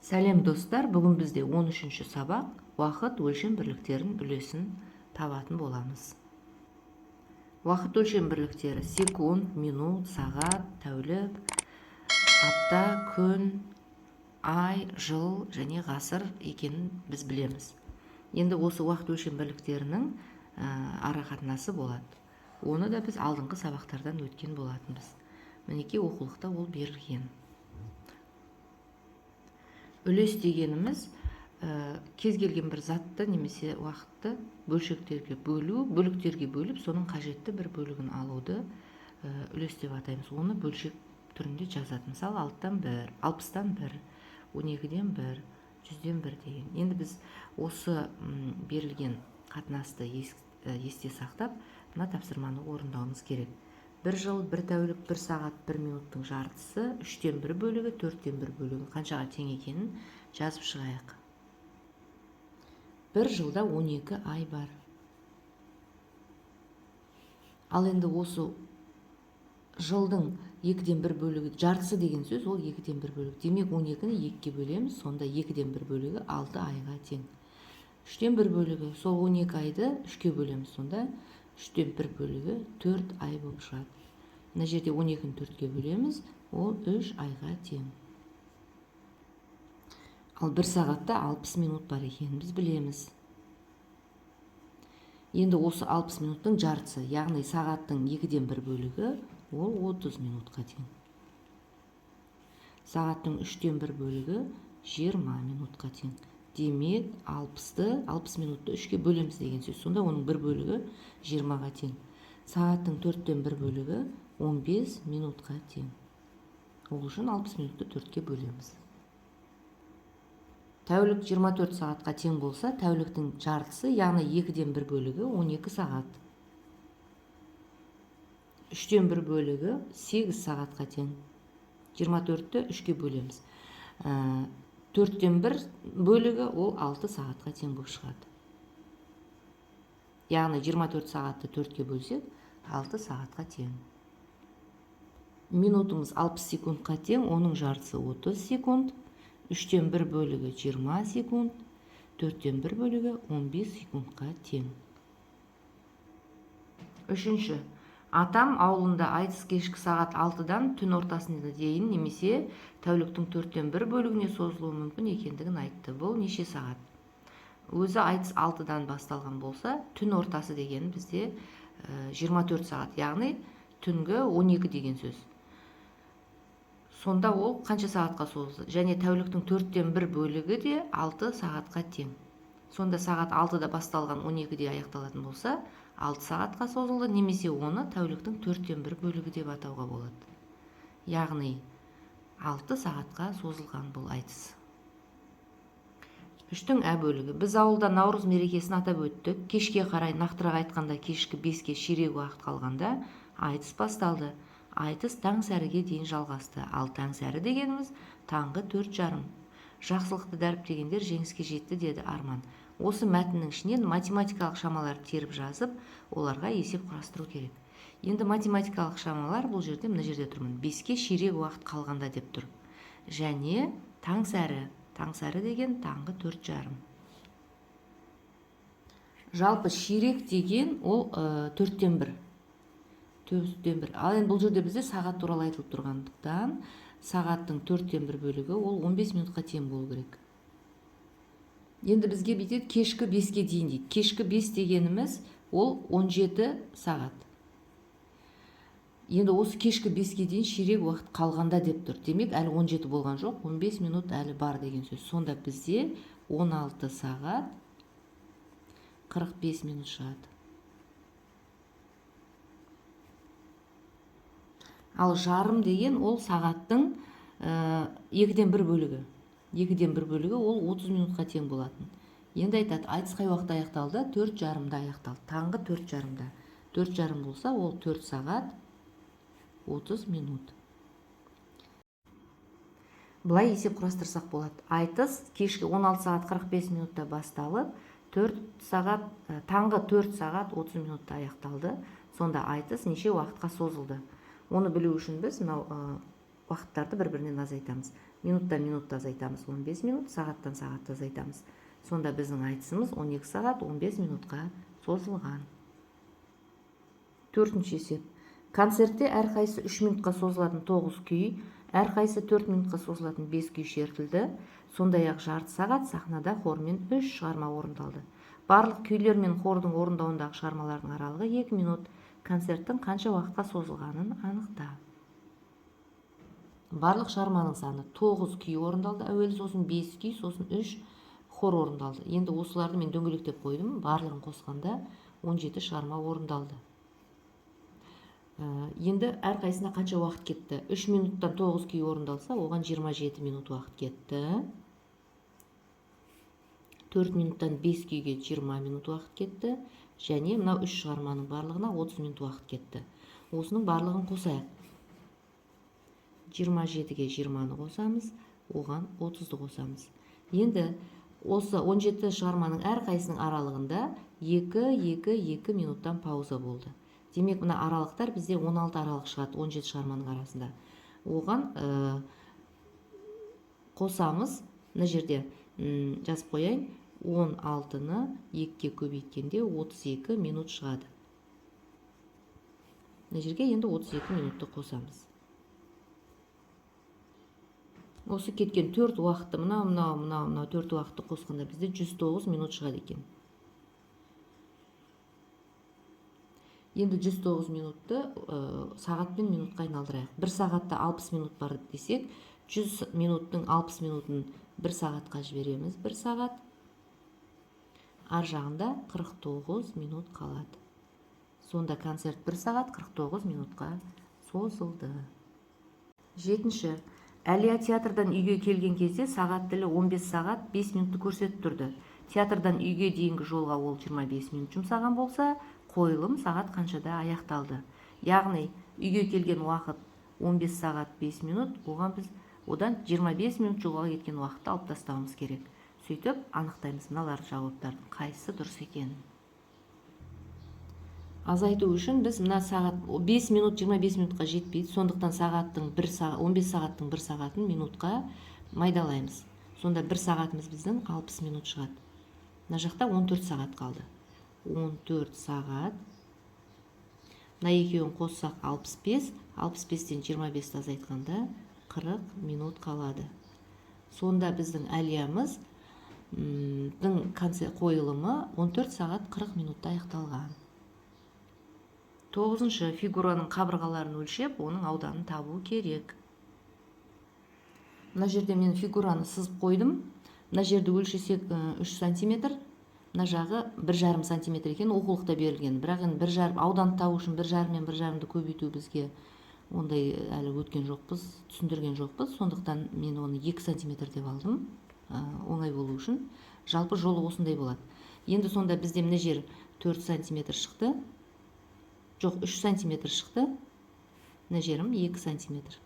Сәлем достар, бүгін бізде 13-ші сабақ уақыт өлшем бірліктерін үлесін табатын боламыз. Уақыт өлшем бірліктері секунд, минут, сағат, тәулік, апта, күн, ай, жыл және ғасыр екенін біз білеміз. Енді осы уақыт өлшем бірліктерінің арақатынасы болады. Оны да біз алдыңғы сабақтардан өткен болатынбыз. Мінекей оқулықта ол берілген. Үлес дегеніміз кез келген бір затты немесе уақытты бөлшектерге бөлу, бөліктерге бөліп, соның қажетті бір бөлігін алуды үлес деп атаймыз. Оны бөлшек түрінде жазады. Мысалы 6-тан 1, 60-тан 1, 12-ден 1, 100-ден 1 деген. Енді біз осы берілген қатынасты есте сақтап, мына тапсырманы орындауымыз керек. 1 жыл, 1 тәулік, 1 сағат, 1 минуттың жартысы, 3-тен 1 бөлігі, 4-тен 1 бөлігі қаншаға тең екенін жазып шығайық. 1 жылда 12 ай бар. Ал енді осы жылдың 2-ден 1 бөлігі, жартысы деген сөз, ол 2-ден 1 бөлігі. Демек 12-ні 2-ге бөлеміз, сонда 2-ден 1 бөлігі 6 айға тең. 3-тен 1 бөлігі, сол 12 айды 3-ке бөлеміз, сонда 3-тен 1 бөлігі 4 ай болып шығады. Мына жерде 12-ні 4-ке бөлеміз, ол 3 айға тең. Ал 1 сағатта 60 минут бар екенін біз білеміз. Енді осы 60 минуттың жартысы, яғни сағаттың 2-ден 1 бөлігі, ол 30 минутқа тең. Сағаттың 3-тен 1 бөлігі 20 минутқа тең. Демек, 60 минутты 3-ке бөлеміз деген сөз. Сонда оның 1 бөлігі 20-ға тең. Сағаттың 4-тен 1 бөлігі 15 минутқа тең. Ол үшін 60 минутты 4-ке бөлеміз. Тәулік 24 сағатқа тең болса, тәуліктің жартысы, яғни 2-ден 1 бөлігі 12 сағат. 3-тен 1 бөлігі 8 сағатқа тең. 24-ті 3-ке бөлеміз. 4-тен 1 бөлігі ол 6 сағатқа тең болып шығады. Яғни 24 сағатты 4-ке бөлсек, 6 сағатқа тең. Минутымыз 60 секундқа тең, оның жартысы 30 секунд. 3-тен 1 бөлігі 20 секунд. 4-тен 1 бөлігі 15 секундқа тең. Үшінші. Атам ауылында айтыс кешкі сағат 6-дан түн ортасына дейін немесе тәуліктің 4-тен 1 бөлігіне созылуы мүмкін екендігін айтты. Бұл неше сағат? Өзі айтыс 6-дан басталған болса, түн ортасы деген бізде 24 сағат, яғни түнгі 12 деген сөз. Сонда ол қанша сағатқа созылды? Және тәуліктің 4-тен 1 бөлігі де 6 сағатқа тең. Сонда сағат 6-да басталған 12-де аяқталатын болса, 6 сағатқа созылды, немесе оны тәуліктің 4-тен 1 бөлігі деп атауға болады. Яғни 6 сағатқа созылған бұл айтыс. 3-тің ә бөлігі. Біз ауылда Наурыз мерекесін атап өттік. Кешке қарай, нақтырақ айтқанда кешкі 5-ке ширек уақыт қалғанда айтыс басталды. Айтыс таң сәріге дейін жалғасты. Ал таң сәрі дегеніміз таңғы 4:30. Жақсылықты дәріптегендер жеңіске жетті, деді Арман. Осы мәтіннің ішінен математикалық шамалар теріп жазып, оларға есеп құрастыру керек. Енді математикалық шамалар бұл жерде, мына жерде тұрмын. 5-ке ширек уақыт қалғанда деп тұр. Және таң сәрі. Таң сәрі деген таңғы 4:30. Жалпы ширек деген ол 4-тен 1. 4-тен 1. Ал енді бұл жерде бізде сағат туралы айтылып тұрғандықтан, сағаттың 4-тен 1 бөлігі ол 15 минутқа тең болу керек. Енді бізге бүйтеді кешкі 5-ке дейін дейді. Кешкі 5 дегеніміз ол 17 сағат. Енді осы кешкі 5-ке дейін ширек уақыт қалғанда деп тұр. Демек, әлі 17 болған жоқ, 15 минут әлі бар деген сөз. Сонда бізде 16 сағат 45 минут шығады. Ал жарым деген ол сағаттың 2-ден 1 бөлігі. 2-ден 1 бөлігі ол 30 минутқа тең болатын. Енді айтады, айтыс қай уақытта аяқталды? 4:30-да аяқталды. Таңғы 4:30-да. 4:30 болса, ол 4 сағат 30 минут. Бұлай есеп құрастырсақ болады. Айтыс кешкі 16 сағат 45 минутта басталып, таңғы 4 сағат 30 минутта аяқталды. Сонда айтыс неше уақытқа созылды? Оны білу үшін біз уақыттарды бір-бірінен азайтамыз. Минуттан минутты азайтамыз 15 минут, сағаттан сағатты азайтамыз. Сонда біздің айтысымыз 12 сағат 15 минутқа созылған. Төртінші есеп. Концертте әрқайсы 3 минутқа созылатын 9 күй, әрқайсы 4 минутқа созылатын 5 күй шертілді. Сондай-ақ жарты сағат сахнада хормен 3 шығарма орындалды. Барлық күйлер мен хордың орындауындағы шығармалардың аралығы 2 минут. Концерттің қанша уақытқа созылғанын анықта. Барлық шығарманың саны 9 күй орындалды әуелі, сосын 5 күй, сосын 3 хор орындалды. Енді осыларды мен дөңгелектеп қойдым. Барлығын қосқанда 17 шығарма орындалды. Енді әрқайсына қанша уақыт кетті? 3 минуттан 9 күй орындалса, оған 27 минут уақыт кетті. 4 минуттан 5 күйге 20 минут уақыт кетті. Және мынау 3 шығарманың барлығына 30 минут уақыт кетті. Осының барлығын қосайық. 27-ге 20-ны қосамыз, оған 30-ды қосамыз. Енді осы 17 шығарманың әрқайсының аралығында 2 минуттан пауза болды. Демек, мына аралықтар бізде 16 аралық шығады 17 шығарманың арасында. Оған қосамыз, мына жерде жазып қояйын, 16-ны 2-ге көбейткенде 32 минут шығады. Мына жерге енді 32 минутты қосамыз. Осы кеткен 4 уақытты, мынау 4 уақытты қосқанда бізде 109 минут шығады екен. Енді 109 минутты сағат пен минутқа айналдырайық. 1 сағатта 60 минут бар десек, 100 минуттың 60 минутын 1 сағатқа жібереміз. 1 сағат. Ар жағында 49 минут қалады. Сонда концерт 1 сағат 49 минутқа созылды. 7-ші. Әлия театрдан үйге келген кезде сағат тілі 15 сағат 5 минутты көрсетіп тұрды. Театрдан үйге дейінгі жолға ол 25 минут жұмсаған болса, қойылым сағат қаншада аяқталды? Яғни, үйге келген уақыт 15 сағат 5 минут, одан 25 минут жолға кеткен уақытты алып тастауымыз керек. Сөйтіп, анықтаймыз мыналар жауаптардың қайсысы дұрыс екенін. Азайту үшін біз мына сағат 5 минут 25 минутқа жетпейді. Сондықтан 15 сағаттың 1 сағатын минутқа майдалаймыз. Сонда 1 сағатымыз біздің 60 минут шығады. Мына жақта 14 сағат қалды. 14 сағат. Мына екеуін қоссақ 65. 65-тен 25-ті азайтқанда 40 минут қалады. Сонда біздің әлиямыз қойылымы 14 сағат 40 минутта аяқталған. 9-шы. Фигураның қабырғаларын өлшеп, оның ауданын табу керек. Мына жерде мен фигураны сызып қойдым. Мына жерді өлшесек 3 сантиметр. Мына жағы 1,5 сантиметр екен, оқулықта берілген. Бірақ енді 1,5 ауданды табу үшін 1,5 мен 1,5-ды көбейту бізге ондай әлі өткен жоқпыз, түсіндірген жоқпыз. Сондықтан мен оны 2 сантиметр деп алдым. Оңай болу үшін. Жалпы жолы осындай болады. Енді сонда бізде мына жер 4 сантиметр шықты. Жоқ, 3 сантиметр шықты. Мына жерім 2 сантиметр.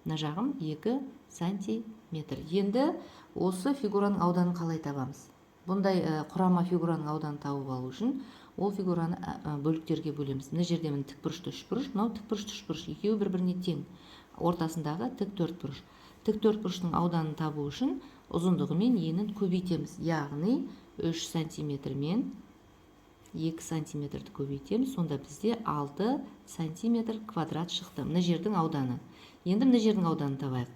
Мына жағым 2 сантиметр. Енді осы фигураның ауданын қалай табамыз? Бұндай құрама фигураның ауданын тауып алу үшін ол фигураны бөліктерге бөлеміз. Мына жерде мен тікбұрышты үшбұрыш, мынау тікбұрышты үшбұрыш. Екеуі бір-біріне тең. Ортасындағы тік төртбұрыш. Тік төртбұрыштың ауданын табу үшін ұзындығы мен енін көбейтеміз. Яғни 3 сантиметр мен 2 сантиметрді көбейтеміз. Сонда бізде 6 сантиметр квадрат шықты. Мына жердің ауданы. Енді мына жердің ауданын табайық.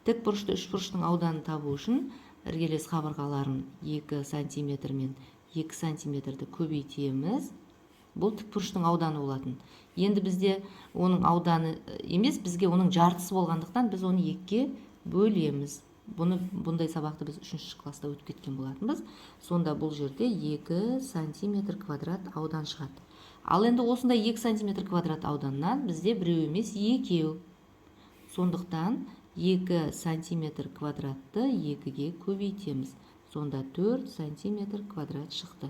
Тік бұрышты үшбұрыштың ауданын табу үшін іргелес қабырғаларын 2 сантиметр мен 2 сантиметрді көбейтеміз. Бұл тікбұрыштың ауданы болатын. Енді бізде оның ауданы емес, бізге оның жартысы болғандықтан біз оны 2-ге бөлеміз. Бұндай сабақты біз 3-ші класста өтіп кеткен болатынбыз. Сонда бұл жерде 2 сантиметр квадрат аудан шығады. Ал енді осындай 2 сантиметр квадрат ауданнан бізде біреу емес 2. Сондықтан 2 сантиметр квадратты 2-ге көбейтеміз. Сонда 4 сантиметр квадрат шықты.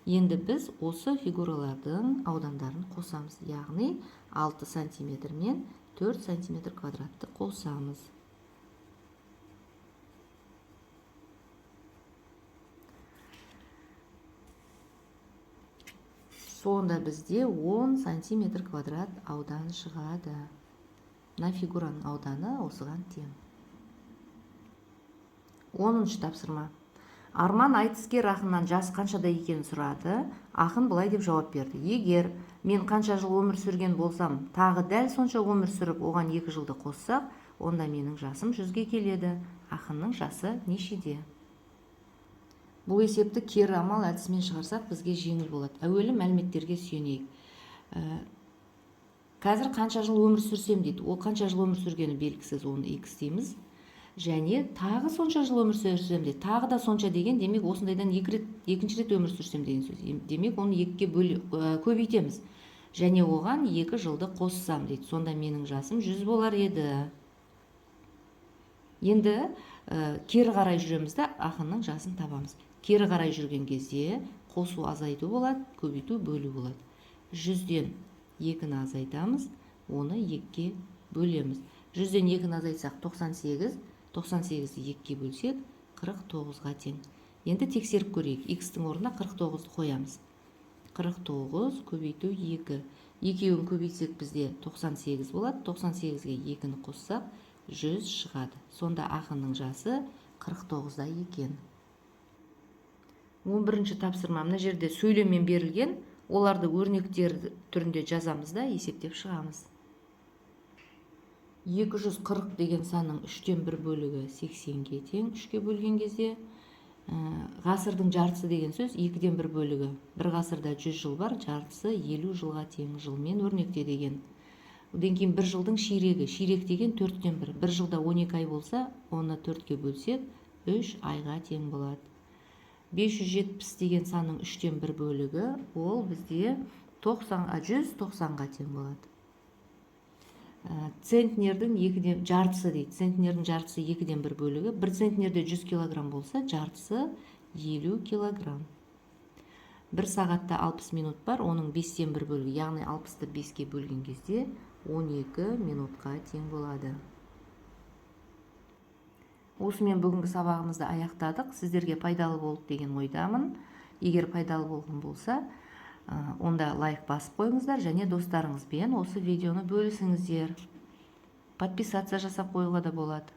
Енді біз осы фигуралардың аудандарын қосамыз. Яғни 6 сантиметр мен 4 сантиметр квадратты қосамыз. Сонда бізде 10 сантиметр квадрат аудан шығады. Мына фигураның ауданы осыған тең. 10-шы тапсырма. Арман айтыскер ақыннан жасы қаншада екенін сұрады. Ақын былай деп жауап берді: егер мен қанша жыл өмір сүрген болсам, тағы дәл сонша өмір сүріп, оған 2 жылды қоссақ, онда менің жасым 100-ге келеді. Ақынның жасы нешеде? Бұл есепті кері амал әдісімен шығарсақ, бізге жеңіл болады. Әуелі мәліметтерге сүйенейік. Қазір қанша жыл өмір сүрсем дейді. Ол қанша жыл өмір сүргені белгісіз, оны x дейміз. Және тағы сонша жыл өмір сүрсем дейді. Тағы да сонша деген, демек осындайдан екінші рет өмір сүрсем деген сөз. Демек оны 2-ге көбейтеміз. Және оған 2 жылды қоссам дейді. Сонда менің жасым 100 болар еді. Енді кері қарай жүреміз да ақынның жасын табамыз. Кері қарай жүрген кезде қосу азайту болады, көбейту бөлу болады. 100-ден 2-ні азайтамыз, оны 2-ге бөлеміз. 100-ден 2-ні азайтсақ 98, 98-ді 2-ге бөлсек 49-ға тең. Енді тексеріп көрейік. X-тің орнына 49-ды қоямыз. 49 көбейту 2. Екеуін көбейтсек бізде 98 болады. 98-ге 2-ні қоссақ 100 шығады. Сонда ақынның жасы 49-да екен. 11-ші тапсырма. Мына жерде сөйлеммен берілген, оларды өрнектер түрінде жазамыз да есептеп шығамыз. 240 деген санның 3-тен 1 бөлігі 80-ге тең. 3-ке бөлген кезде ғасырдың жартысы деген сөз 2-ден 1 бөлігі. Бір ғасырда 100 жыл бар, жартысы 50 жылға тең. Жылмен өрнекте деген. Одан кейін 1 жылдың ширегі. Ширек деген 4-тен 1. 1 жылда 12 ай болса, оны 4-ке бөлсек 3 айға тең болады. 570 деген санның 3-тен 1 бөлігі, ол бізде 190-ға тең болады. Центнердің жартысы дейді. Центнердің жартысы 2-ден 1 бөлігі. 1 центнерде 100 килограмм болса, жартысы 50 килограмм. 1 сағатта 60 минут бар, оның 5-тен 1 бөлігі, яғни 60-ты 5-ге бөлген кезде 12 минутқа тең болады. Осымен бүгінгі сабағымызды аяқтадық. Сіздерге пайдалы болды деген ойдамын. Егер пайдалы болған болса, онда лайк басып қойыңыздар және достарыңызбен осы видеоны бөлісіңіздер. Подписация жасап қоюға да болады.